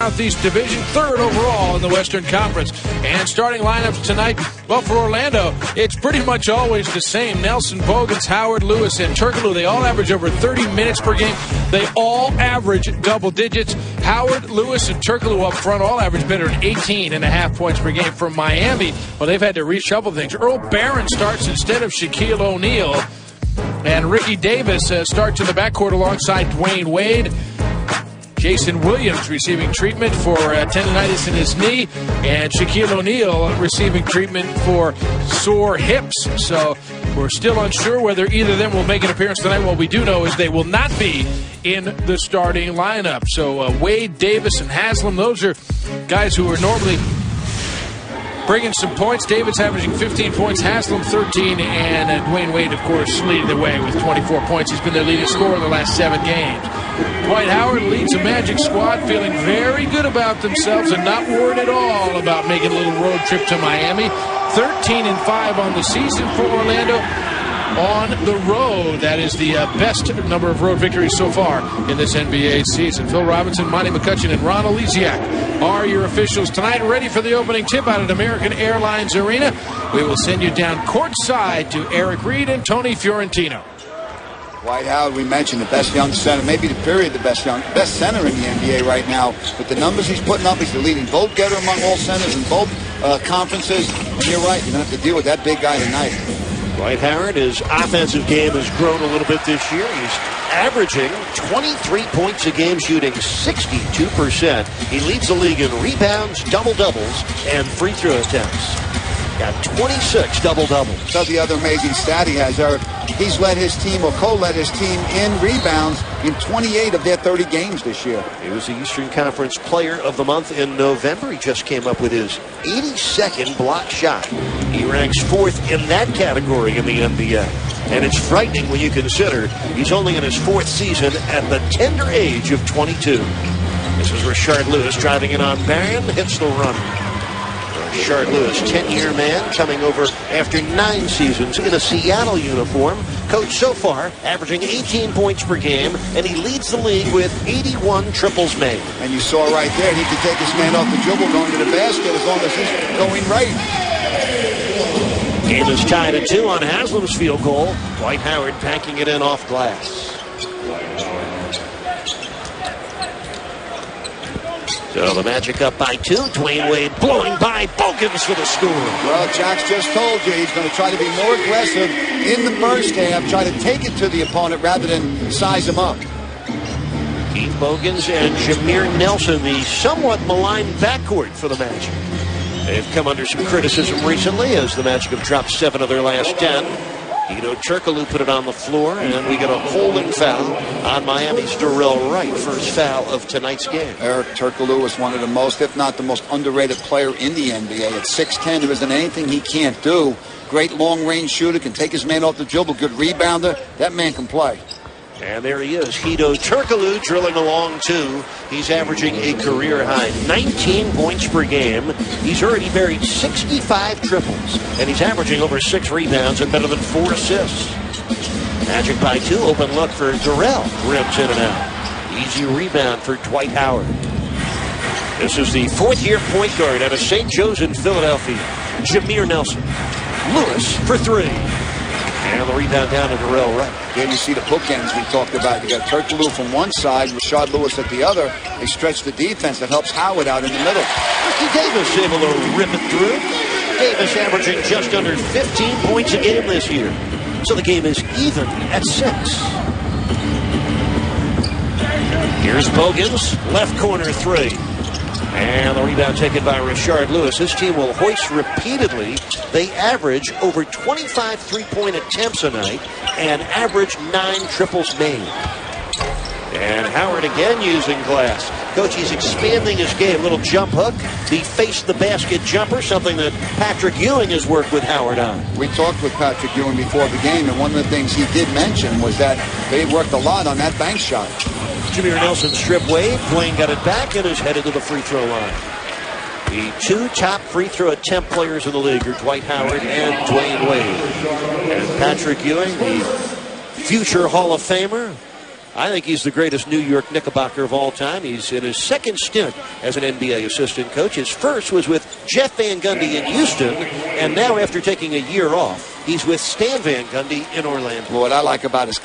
Southeast Division, 3rd overall in the Western Conference. And starting lineups tonight, well, for Orlando, it's pretty much always the same. Nelson, Bogans, Howard, Lewis, and Turkoglu, they all average over 30 minutes per game. They all average double digits. Howard, Lewis, and Turkoglu up front all average better than 18.5 points per game. From Miami, well, they've had to reshuffle things. Earl Barron starts instead of Shaquille O'Neal. And Ricky Davis starts in the backcourt alongside Dwayne Wade. Jason Williams receiving treatment for tendonitis in his knee, and Shaquille O'Neal receiving treatment for sore hips. So we're still unsure whether either of them will make an appearance tonight. What we do know is they will not be in the starting lineup. So Wade, Davis, and Haslam, those are guys who are normally bringing some points. Davis averaging 15 points, Haslam 13, and Dwayne Wade, of course, leading the way with 24 points. He's been their leading scorer in the last 7 games. Dwight Howard leads the Magic squad, feeling very good about themselves and not worried at all about making a little road trip to Miami. 13-5 on the season for Orlando. On the road, that is the best number of road victories so far in this NBA season. Phil Robinson, Monty McCutcheon, and Ron Elysiak are your officials tonight, ready for the opening tip out at American Airlines Arena. We will send you down courtside to Eric Reed and Tony Fiorentino. Dwight Howard, we mentioned, the best young center, maybe the period, the best center in the NBA right now. With the numbers he's putting up, he's the leading vote getter among all centers in both conferences. And you're right, you're going to have to deal with that big guy tonight. Dwight Howard, his offensive game has grown a little bit this year. He's averaging 23 points a game, shooting 62%. He leads the league in rebounds, double-doubles, and free throw attempts. Got 26 double-doubles. So the other amazing stat he has, Eric, he's led his team or co-led his team in rebounds in 28 of their 30 games this year. He was the Eastern Conference Player of the Month in November. He just came up with his 82nd block shot. He ranks 4th in that category in the NBA. And it's frightening when you consider he's only in his 4th season at the tender age of 22. This is Rashard Lewis driving in on Barron, hits the run. Rashard Lewis, 10-year man, coming over after 9 seasons in a Seattle uniform. Coach so far averaging 18 points per game, and he leads the league with 81 triples made. And you saw right there, he can take his man off the dribble going to the basket as long as he's going right. Game is tied at 2 on Haslam's field goal. Dwight Howard packing it in off glass. So the Magic up by 2. Dwayne Wade blowing by Bogans for the score. Well, Jack's just told you he's going to try to be more aggressive in the first half, try to take it to the opponent rather than size him up. Keith Bogans and Jameer Nelson, the somewhat maligned backcourt for the Magic. They've come under some criticism recently as the Magic have dropped 7 of their last 10. Turkoglu put it on the floor, and we get a holding foul on Miami's Darrell Wright, first foul of tonight's game. Eric, Turkoglu is one of the most, if not the most underrated player in the NBA. At 6'10", there isn't anything he can't do. Great long-range shooter, can take his man off the dribble, good rebounder. That man can play. And there he is, Turkoglu drilling along too. He's averaging a career high 19 points per game. He's already buried 65 triples, and he's averaging over 6 rebounds and better than 4 assists. Magic by 2, open look for Darrell, rims in and out. Easy rebound for Dwight Howard. This is the 4th-year point guard out of St. Joe's in Philadelphia, Jameer Nelson. Lewis for 3. And the rebound down to Darrell Wright. Here you see the bookends we talked about. You got Turkoglu from one side, Rashard Lewis at the other. They stretch the defense that helps Howard out in the middle. Ricky Davis able to rip it through. Davis averaging just under 15 points a game this year. So the game is even at 6. Here's Bogans, left corner 3. And the rebound taken by Rashard Lewis. His team will hoist repeatedly. They average over 25 three-point attempts a night and average 9 triples made. And Howard again using glass. Coach, he's expanding his game. Little jump hook, the face-the-basket jumper, something that Patrick Ewing has worked with Howard on. We talked with Patrick Ewing before the game, and one of the things he did mention was that they worked a lot on that bank shot. Jameer Nelson strip Wade. Dwayne got it back and is headed to the free throw line. The 2 top free throw attempt players in the league are Dwight Howard and Dwayne Wade. And Patrick Ewing, the future Hall of Famer, I think he's the greatest New York Knickerbocker of all time. He's in his second stint as an NBA assistant coach. His first was with Jeff Van Gundy in Houston, and now after taking a year off, he's with Stan Van Gundy in Orlando. What I like about his